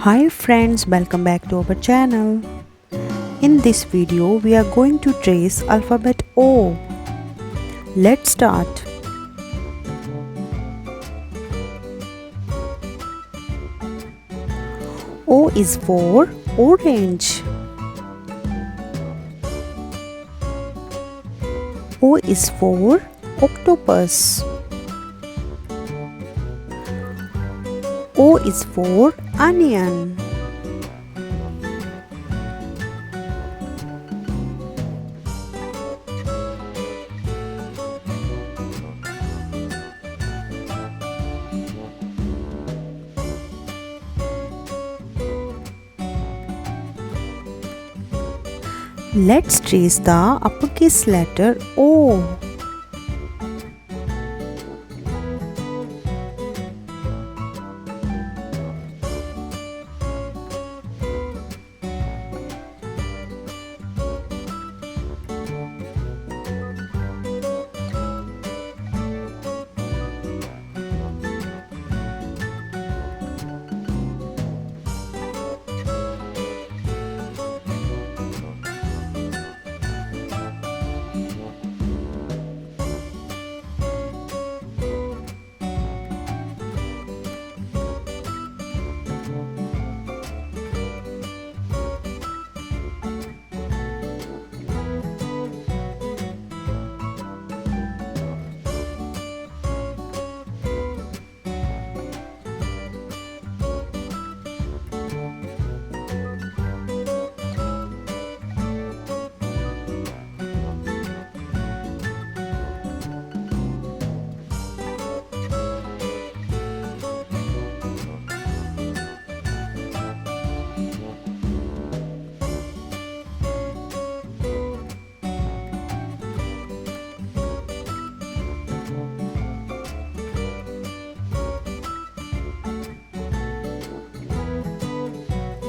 Hi friends, welcome back to our channel. In this video, we are going to trace alphabet O. Let's start. O is for orange. O is for octopus. O is for onion. Let's trace the uppercase letter O.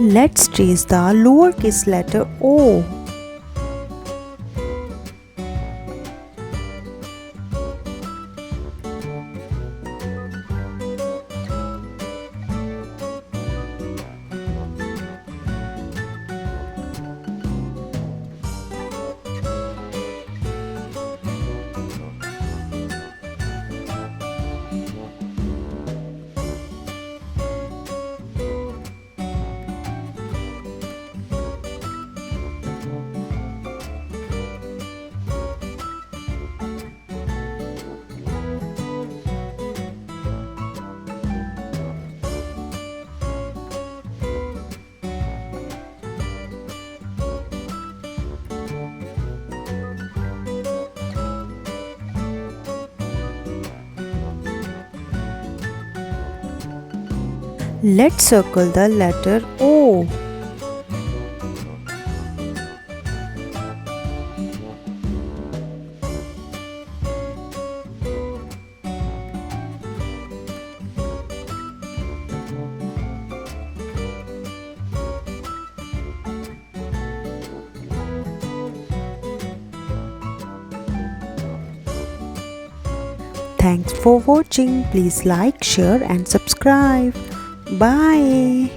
Let's trace the lowercase letter O. Let's circle the letter O. Thanks for watching. Please like, share and subscribe. Bye.